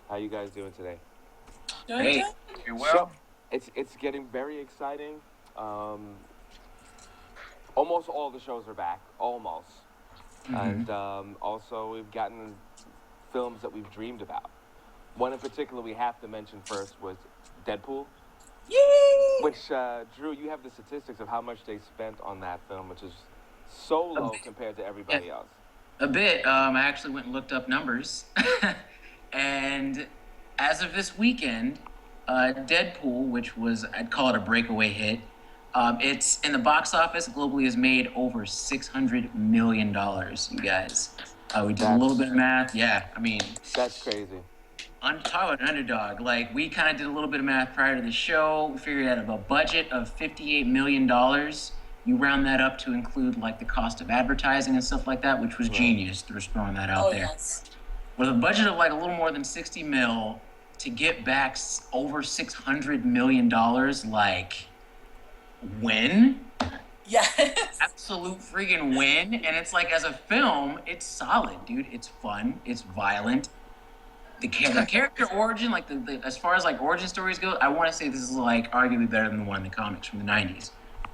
How you guys doing today? Doing Hey, good. you So well? it's getting very exciting. Um, Almost all the shows are back, almost, Mm-hmm. and also we've gotten films that we've dreamed about. One in particular we have to mention first was Deadpool, Yay! which Drew, you have the statistics of how much they spent on that film, which is so A low bit, compared to yeah, everybody else. a bit. I actually went and looked up numbers, and as of this weekend, Deadpool, which was I'd call it a breakaway hit, it's in the box office globally has made over $600 million. You guys, we did a little bit That's of math. Yeah, I mean, that's crazy. talk about an underdog. Like we kind of did a little bit of math prior to the show. We figured out a budget of $58 million. You round that up to include like the cost of advertising and stuff like that, which was Right. genius. They're just throwing that out Oh there. yes. With a budget of like a little more than 60 mil to get back over $600 million, like win, Yes. absolute freaking win. And it's like as a film, it's solid, dude. It's fun. It's violent. The character origin, like the as far as like origin stories go, I want to say this is like arguably better than the one in the comics from the '90s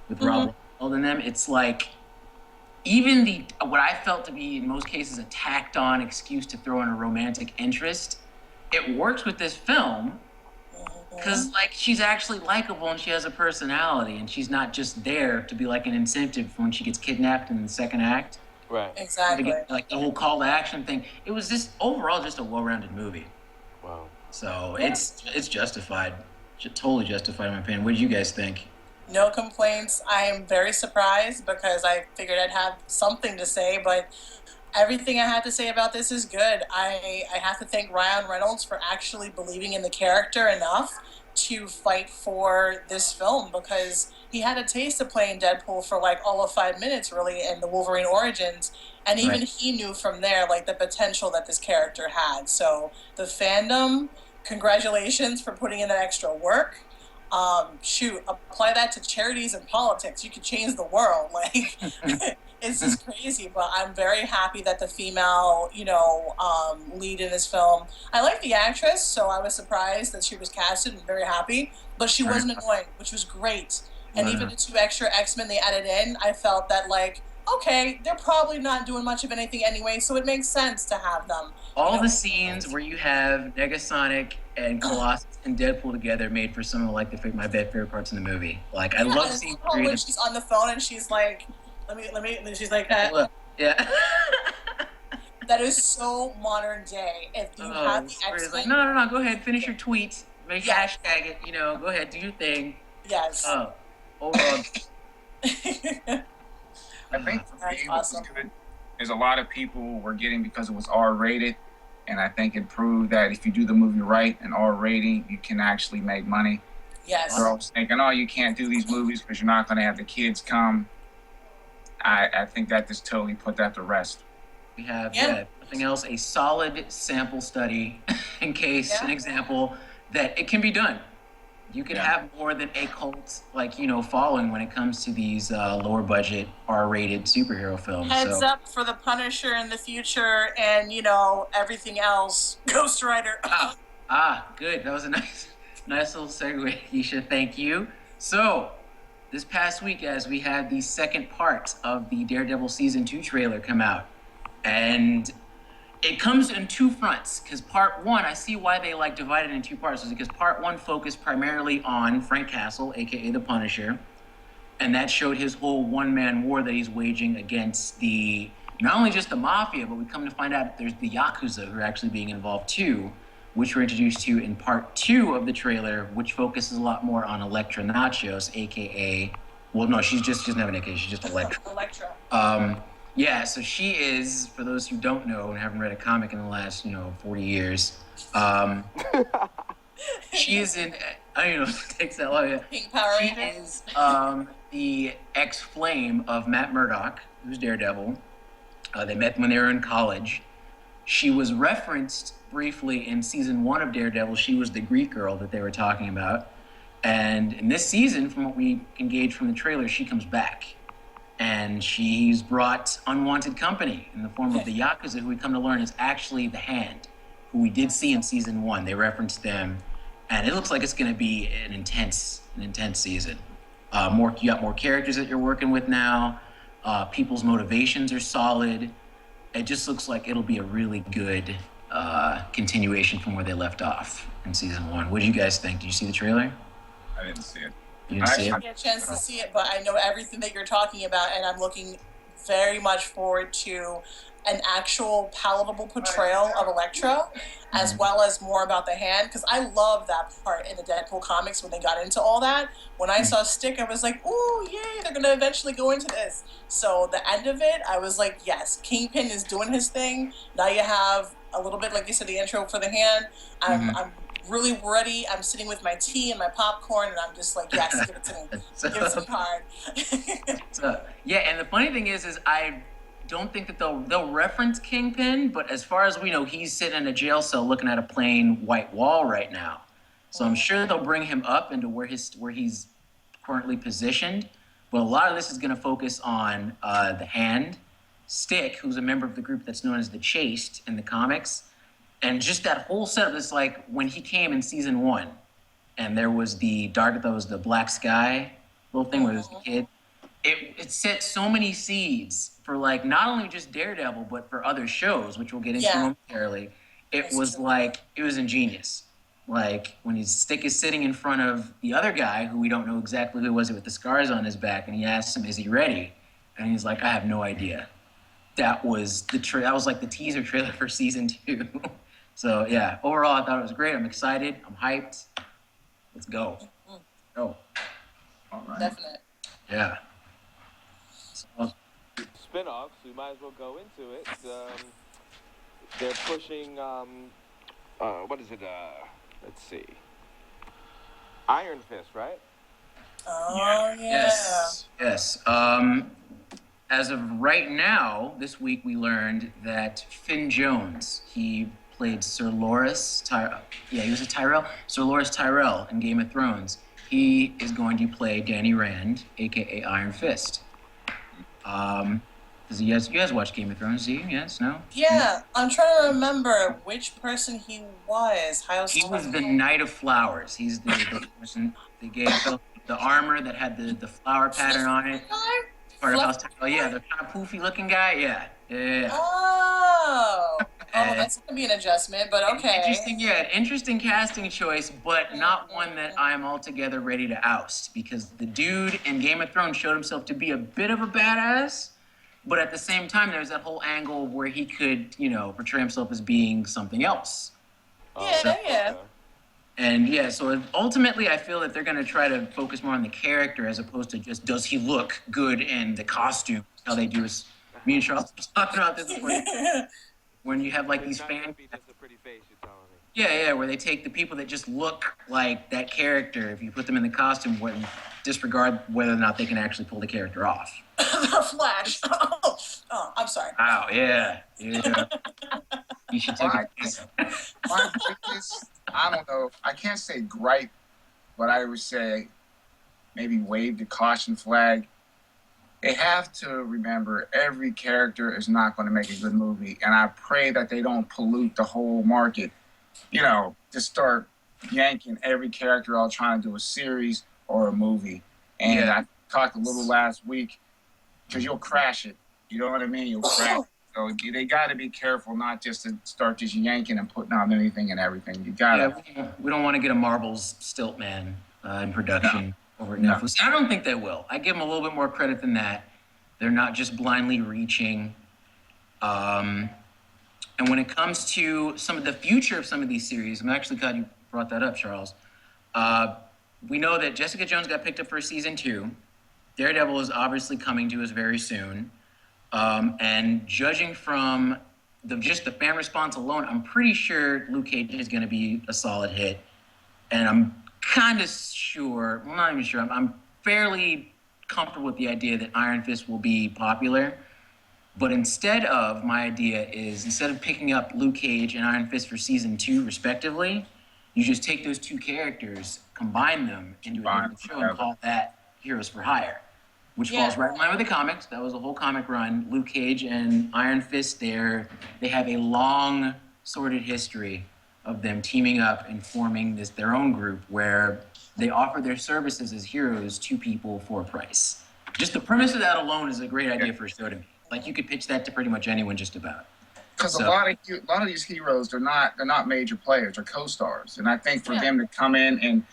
with hmm Rob Liefeld and them. It's like even the what I felt to be in most cases a tacked on excuse to throw in a romantic interest, it works with this film because like she's actually likable and she has a personality and she's not just there to be like an incentive for when she gets kidnapped in the second act. Right. To Exactly. get like the whole call to action thing. It was just overall just a well-rounded movie. Wow. So Yeah. it's justified, totally justified in my opinion. What did you guys think? No complaints. I am very surprised because I figured I'd have something to say, but everything I had to say about this is good. I have to thank Ryan Reynolds for actually believing in the character enough to fight for this film because he had a taste of playing Deadpool for like all of 5 minutes really in the Wolverine Origins. And even Right. he knew from there like the potential that this character had. So the fandom, congratulations for putting in that extra work. Shoot, apply that to charities and politics. You could change the world. Like, it's just crazy. But I'm very happy that the female, lead in this film. I like the actress, so I was surprised that she was casted and very happy. But she Right. wasn't annoying, which was great. And No, even no. the two extra X-Men they added in, I felt that like, okay, they're probably not doing much of anything anyway, so it makes sense to have them. You All know, the scenes where you have Negasonic and Colossus and Deadpool together made for some of like my favorite parts in the movie. Like I yeah, love and seeing how three of when them. she's on the phone and she's like, and she's like, Look, yeah. that is so modern day. If you have Oh, the where it's like, X-Men, no, no, no, go ahead, finish your tweets, make yes, hashtag it, go ahead, do your thing. yes, Oh, overall, I think for that's me, what was awesome. good is a lot of people were getting because it was R rated, and I think it proved that if you do the movie right and R rating, you can actually make money. Yes, They're always thinking, oh, you can't do these movies because you're not going to have the kids come. I think that just totally put that to rest. we have, yeah, yeah, nothing else, a solid sample study in case, an yeah. example, that it can be done. You can Yeah. have more than a cult, like, following when it comes to these lower budget R-rated superhero films. Heads So, up for the Punisher in the future, and everything else. Ghost Rider. good. That was a nice little segue, Geisha. Thank you. So, this past week, as we had the second part of the Daredevil Season 2 trailer come out. And it comes in two fronts, because part one, I see why they divided it in two parts, is because part one focused primarily on Frank Castle, aka the Punisher, and that showed his whole one-man war that he's waging against not only just the mafia, but we come to find out there's the Yakuza who are actually being involved too, which we're introduced to in part two of the trailer, which focuses a lot more on Elektra Nachos, aka, well, no, she doesn't have an aka, she's just Elektra. Elektra. Yeah, so she is, for those who don't know and haven't read a comic in the last, 40 years, she is in, I don't know if it takes that long. Yeah. Pink Power She Ranger. is the ex-flame of Matt Murdock, who's Daredevil. They met when they were in college. She was referenced briefly in season 1 of Daredevil. She was the Greek girl that they were talking about. And in this season, from what we can gauge from the trailer, she comes back. And she's brought unwanted company in the form of the Yakuza, who we come to learn is actually the Hand, who we did see in season 1. They referenced them, and it looks like it's going to be an intense season. You got more characters that you're working with now. People's motivations are solid. It just looks like it'll be a really good continuation from where they left off in season 1. What do you guys think? Did you see the trailer? I didn't see it. You didn't see I it? didn't get a chance to see it, but I know everything that you're talking about, and I'm looking very much forward to an actual palatable portrayal of Elektra, as well as more about the hand, because I love that part in the Deadpool comics when they got into all that. When I saw Stick, I was like, ooh, yay, they're going to eventually go into this. So the end of it, I was like, yes, Kingpin is doing his thing. Now you have a little bit, like you said, the intro for the hand. I'm really ready. I'm sitting with my tea and my popcorn, and I'm just like, yes, give it to me. Give it to me hard. Yeah, and the funny thing is I don't think that they'll reference Kingpin, but as far as we know, he's sitting in a jail cell looking at a plain white wall right now. So I'm sure they'll bring him up into where he's currently positioned. But a lot of this is going to focus on the Hand, Stick, who's a member of the group that's known as the Chaste in the comics, and just that whole setup is like when he came in season 1, and there was the black sky little thing where there was the kid. It set so many seeds for like not only just Daredevil but for other shows, which we'll get into momentarily. It was ingenious. Like when his Stick is sitting in front of the other guy who we don't know exactly who was it with the scars on his back, and he asks him, "Is he ready?" And he's like, "I have no idea." That was that was like the teaser trailer for season 2. So yeah, overall I thought it was great. I'm excited. I'm hyped. Let's go. Go. All right. Definite. Yeah. Spin-offs, we might as well go into it. They're pushing, what is it? Let's see. Iron Fist, right? Oh, yeah. Yes. As of right now, this week we learned that Finn Jones, he played Sir Loras Tyrell. Yeah, he was a Tyrell. Sir Loras Tyrell in Game of Thrones. He is going to play Danny Rand, aka Iron Fist. You guys watch Game of Thrones, do you? Yes? No? Yeah, I'm trying to remember which person he was. He was the Knight of Flowers. He's the person they gave the armor that had the flower pattern on it. Part of House Tyrell. Yeah, the kind of poofy looking guy. Yeah. Oh, that's gonna be an adjustment, but okay. Interesting casting choice, but not one that I'm altogether ready to oust, because the dude in Game of Thrones showed himself to be a bit of a badass, but at the same time, there's that whole angle where he could, portray himself as being something else. Yeah. And yeah, so ultimately, I feel that they're going to try to focus more on the character as opposed to just does he look good in the costume? How they do is, me and Charles were talking about this before. When you have like these fans. Just a pretty face, you're telling me. Yeah, where they take the people that just look like that character, if you put them in the costume, disregard whether or not they can actually pull the character off. The Flash. Oh, I'm sorry. Wow, yeah. You should take it. My biggest, I don't know, I can't say gripe, but I would say maybe wave the caution flag. They have to remember every character is not going to make a good movie, and I pray that they don't pollute the whole market, to start yanking every character out trying to do a series or a movie. And I talked a little last week, because you'll crash it. You know what I mean? You'll crash it. So they got to be careful not just to start just yanking and putting out anything and everything. You got to. Yeah, we don't want to get a Marvel's Stiltman in production over at Netflix. I don't think they will. I give them a little bit more credit than that. They're not just blindly reaching. And when it comes to some of the future of some of these series, I'm actually glad you brought that up, Charles. We know that Jessica Jones got picked up for season 2. Daredevil is obviously coming to us very soon. And judging from just the fan response alone, I'm pretty sure Luke Cage is going to be a solid hit. And I'm kind of sure, well, not even sure, I'm fairly comfortable with the idea that Iron Fist will be popular. But instead of picking up Luke Cage and Iron Fist for season 2 respectively, you just take those two characters, combine them into a show and call that Heroes for Hire, which falls right in line with the comics. That was a whole comic run. Luke Cage and Iron Fist they have a long sordid history of them teaming up and forming their own group where they offer their services as heroes to people for a price. Just the premise of that alone is a great idea for a show to me. Like, you could pitch that to pretty much anyone just about. Because a lot of these heroes, they're not major players, they're co-stars, and I think for them to come in and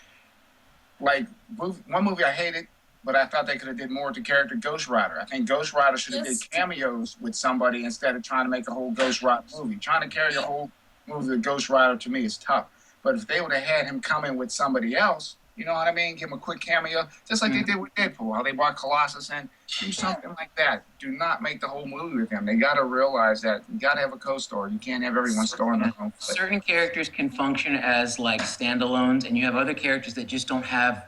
like one movie I hated, but I thought they could have did more with the character Ghost Rider. I think Ghost Rider should have did cameos with somebody instead of trying to make a whole Ghost Rider movie. Trying to carry a whole movie with Ghost Rider to me is tough. But if they would have had him come in with somebody else, you know what I mean? Give him a quick cameo, just like they did with Deadpool. How they brought Colossus in, do something like that. Do not make the whole movie with him. They got to realize that you got to have a co-star. You can't have everyone starring their own place. Certain characters can function as like standalones, and you have other characters that just don't have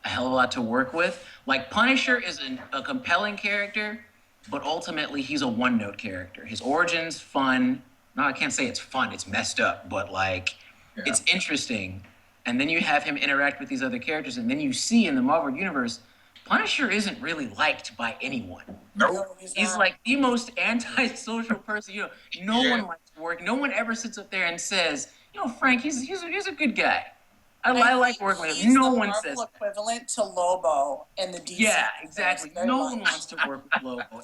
a hell of a lot to work with. Like Punisher is a compelling character, but ultimately he's a one-note character. His origin's fun. No, I can't say it's fun. It's messed up, but like it's interesting. And then you have him interact with these other characters, and then you see in the Marvel Universe, Punisher isn't really liked by anyone. Nope. He's like the most antisocial person. You know, no one likes to work. No one ever sits up there and says, you know, Frank, he's a good guy. I like working with him. No one says that. Equivalent to Lobo in the DC. Yeah, exactly. No one wants to work with Lobo.